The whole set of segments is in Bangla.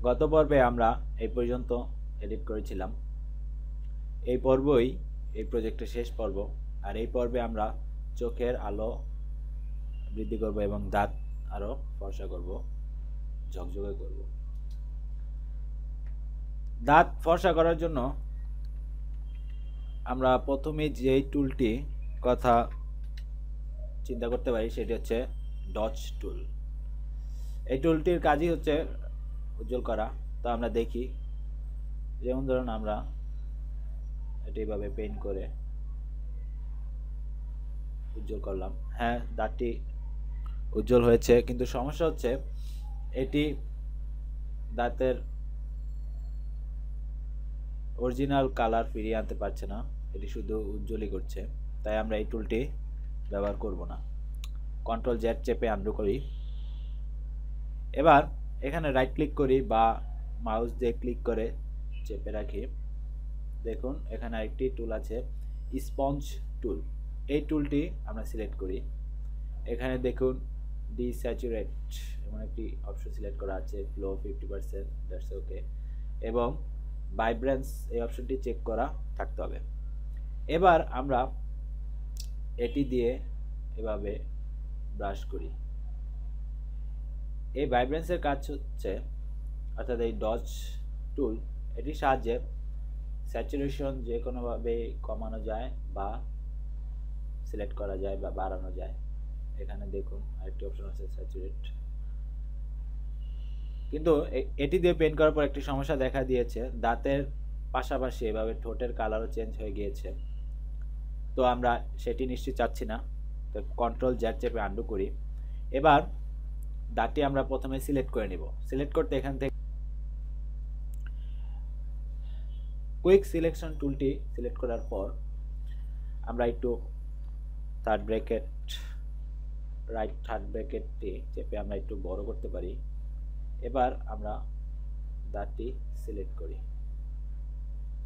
গত পর্বে আমরা এই পর্যন্ত এডিট করেছিলাম। এই পর্বই এই প্রজেক্টের শেষ পর্ব। আর এই পর্বে আমরা চোখের আলো বৃদ্ধি করব এবং দাঁত আরো ফর্সা করব, ঝকঝকে করব। দাঁত ফর্সা করার জন্য আমরা প্রথমে যেই টুলটি কথা চিন্তা করতে পারি সেটি হচ্ছে ডচ টুল। এই টুলটির কাজই হচ্ছে উজ্জ্বল করা। তো আমরা দেখি, যেমন ধরুন আমরা এটি এইভাবে পেইন্ট করে উজ্জ্বল করলাম। হ্যাঁ, দাঁতটি উজ্জ্বল হয়েছে, কিন্তু সমস্যা হচ্ছে এটি দাঁতের অরিজিনাল কালার ফিরিয়ে আনতে পারছে না, এটি শুধু উজ্জ্বলই করছে। তাই আমরা এই টুলটি ব্যবহার করব না। কন্ট্রোল জেড চেপে আনডু করি। এবার এখানে রাইট ক্লিক করি বা মাউস দিয়ে ক্লিক করে চেপে রাখি। দেখুন এখানে আরেকটি টুল আছে, স্পঞ্জ টুল। এই টুলটি আমরা সিলেক্ট করি। এখানে দেখুন ডিস্যাচুরেট এমন একটি অপশন সিলেক্ট করা আছে, ফ্লো 50%, দ্যাটস ওকে, এবং ভাইব্রেন্স এই অপশনটি চেক করা থাকতে হবে। এবার আমরা এটি দিয়ে এভাবে ব্রাশ করি। এই ভাইব্রেন্সের কাজ হচ্ছে, অর্থাৎ এই ডচ টুল, এটির সাহায্যে স্যাচুরেশন যে কোনোভাবে কমানো যায় বা সিলেক্ট করা যায় বা বাড়ানো যায়। এখানে দেখুন আরেকটি অপশন আছে স্যাচুরেট। কিন্তু এটি দিয়ে পেইন্ট করার পর একটি সমস্যা দেখা দিয়েছে, দাঁতের পাশাপাশি এভাবে ঠোঁটের কালারও চেঞ্জ হয়ে গিয়েছে। তো আমরা সেটি নিশ্চয়ই চাচ্ছি না। তো কন্ট্রোল জেড চেপে আন্ডু করি। এবার দাঁতটি আমরা প্রথমে সিলেক্ট করে নিব। সিলেক্ট করতে এখান থেকে কুইক সিলেকশন টুলটি সিলেক্ট করার পর আমরা একটু থার্ড ব্র্যাকেট, রাইট থার্ড ব্র্যাকেটটি চেপে আমরা একটু বড় করতে পারি। এবার আমরা দাঁতটি সিলেক্ট করি।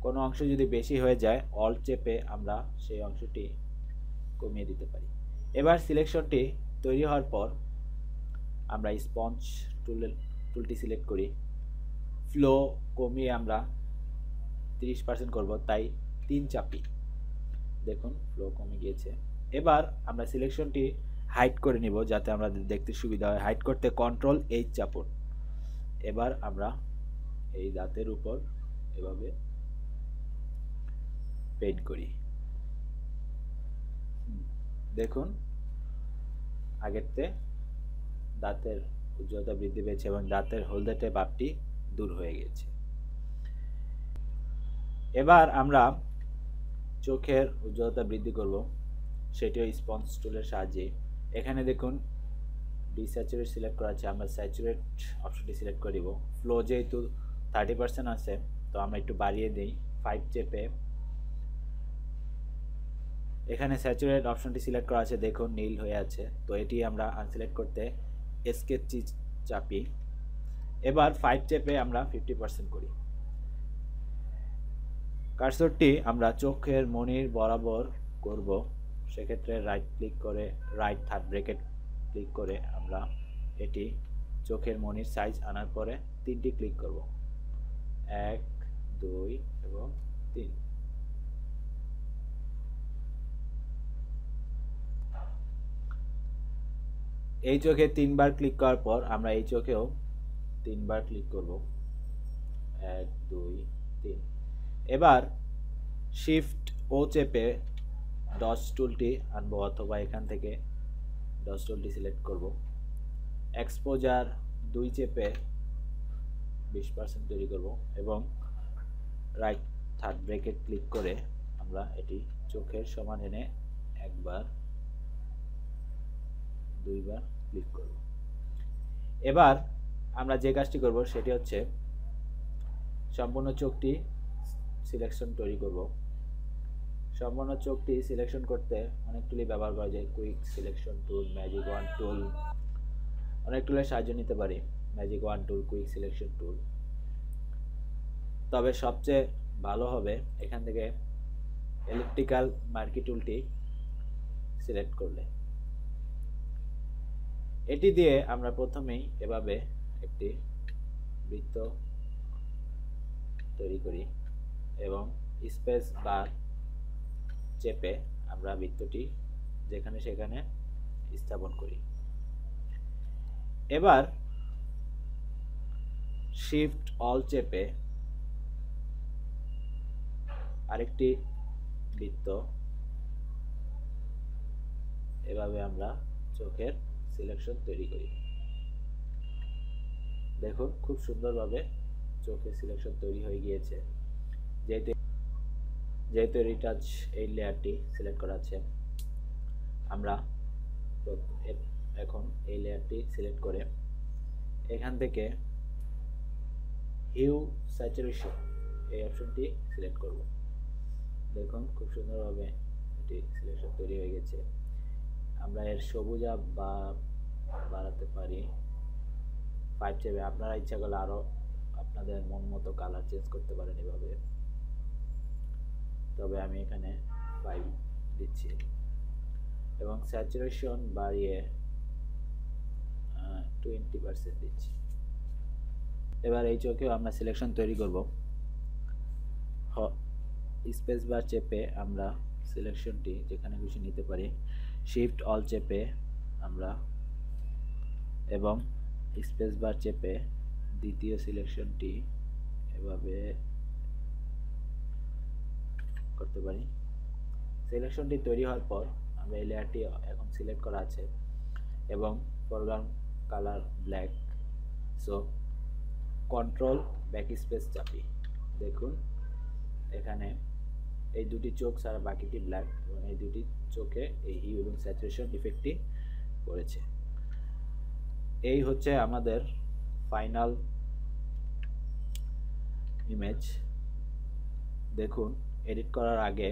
কোনো অংশ যদি বেশি হয়ে যায়, অল চেপে আমরা সেই অংশটি কমিয়ে দিতে পারি। এবার সিলেকশনটি তৈরি হওয়ার পর আমরা স্পঞ্জ টুলটি সিলেক্ট করি। ফ্লো কমিয়ে আমরা 30% করব, তাই 3 চাপি। দেখুন ফ্লো কমে গিয়েছে। এবার আমরা সিলেকশনটি হাইড করে নিব যাতে আমরা দেখতে সুবিধা হয়। হাইড করতে কন্ট্রোল এইচ চাপুন। এবার আমরা এই দাঁতের উপর এভাবে পেইন্ট করি। দেখুন আগের চেয়ে দাঁতের উজ্জ্বলতা বৃদ্ধি পেয়েছে এবং দাঁতের হলদেটে ভাবটি দূর হয়ে গেছে। এবার আমরা চোখের উজ্জ্বলতা বৃদ্ধি করব, সেটিও স্পঞ্জ টুলের সাহায্যে। এখানে দেখুন ডিস্যাচুরেট সিলেক্ট করা আছে, আমরা স্যাচুরেট অপশনটি সিলেক্ট করে দিব। ফ্লো যেহেতু 30% আছে, তো আমরা একটু বাড়িয়ে দিই 5 চেপে। এখানে স্যাচুরেট অপশনটি সিলেক্ট করা আছে, দেখুন নীল হয়ে আছে। তো এটি আমরা আনসিলেক্ট করতে এসকেপ চাপি। এবার 5 চেপে আমরা 50% করি। কার্সরটি আমরা চোখের মণির বরাবর করব। সেক্ষেত্রে রাইট ক্লিক করে, রাইট থার্ড ব্র্যাকেট ক্লিক করে আমরা এটি চোখের মণির সাইজ আনার পরে 3টি ক্লিক করব, 1, 2 এবং 3। এই চোখে 3 বার ক্লিক করার পর আমরা এই চোখেও 3 বার ক্লিক করব, 1, 2, 3। এবার শিফট ও চেপে ডচ টুলটি আনবো, অথবা এখান থেকে ডচ টুলটি সিলেক্ট করব। এক্সপোজার 2 চেপে 20% তৈরি করব এবং রাইট থার্ড ব্র্যাকেট ক্লিক করে আমরা এটি চোখের সমান এনে একবার 2 বার ক্লিক করব। এবার আমরা যে কাজটি করব সেটি হচ্ছে সম্পূর্ণ চোখটি সিলেকশন তৈরি করব। সম্পূর্ণ চোখটি সিলেকশন করতে অনেক টুলই ব্যবহার করা যায়, quick selection tool, magic wand tool, অনেক টুলের সাহায্য নিতে পারি। Magic wand tool, quick selection tool. তবে সবচেয়ে ভালো হবে এখান থেকে ইলেকট্রিক্যাল মার্কি টুলটি সিলেক্ট করলে। এটি দিয়ে আমরা প্রথমেই এভাবে একটি বৃত্ত বৃত্ত তৈরি করি এবং স্পেস বার চেপে আমরা বৃত্তটি যেখানে সেখানে স্থাপন করি। এবার শিফট অল চেপে আরেকটি বৃত্ত এভাবে আমরা চোখের সিলেকশন তৈরি করি। দেখুন খুব সুন্দরভাবে চোখের সিলেকশন তৈরি হয়ে গিয়েছে। যেহেতু রিটাচ এই লেয়ারটি সিলেক্ট করা আছে, আমরা এখন এই লেয়ারটি সিলেক্ট করে এখান থেকে হিউ স্যাচুরেশন এই অপশনটি সিলেক্ট করব। দেখুন খুব সুন্দরভাবে এটি সিলেকশন তৈরি হয়ে গেছে। আমরা এর সবুজা বা বাড়াতে পারি 5 চেপে। আপনারা ইচ্ছা করলে আরও আপনাদের মন মতো কালার চেঞ্জ করতে পারেন এভাবে, তবে আমি এখানে 5 দিচ্ছি এবং স্যাচুরেশন বাড়িয়ে 20% দিচ্ছি। এবার এই চোখেও আমরা সিলেকশন তৈরি করব। স্পেস বার চেপে আমরা সিলেকশনটি যেখানে খুশি নিতে পারি, শিফট অল চেপে আমরা এবং স্পেস বার চেপে দ্বিতীয় সিলেকশনটি এভাবে করতে পারি। সিলেকশনটি তৈরি হওয়ার পর আমরা এই লেয়ারটি এখন সিলেক্ট করা আছে এবং foreground colour black, so control back space চাপি। দেখুন এখানে এই দুটি চোখ ছাড়া বাকিটি ব্ল্যাক এবং এই দুটি চোখে এই হিউ এবং স্যাচুরেশন ইফেক্টটি পড়েছে। এই হচ্ছে আমাদের ফাইনাল ইমেজ। দেখুন এডিট করার আগে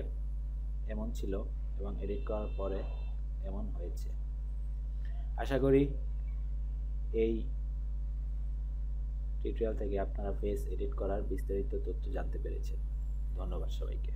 এমন ছিল এবং এডিট করার পরে এমন হয়েছে। আশা করি এই টিউটোরিয়াল থেকে আপনারা ফেস এডিট করার বিস্তারিত তথ্য জানতে পেরেছেন। ধন্যবাদ সবাইকে।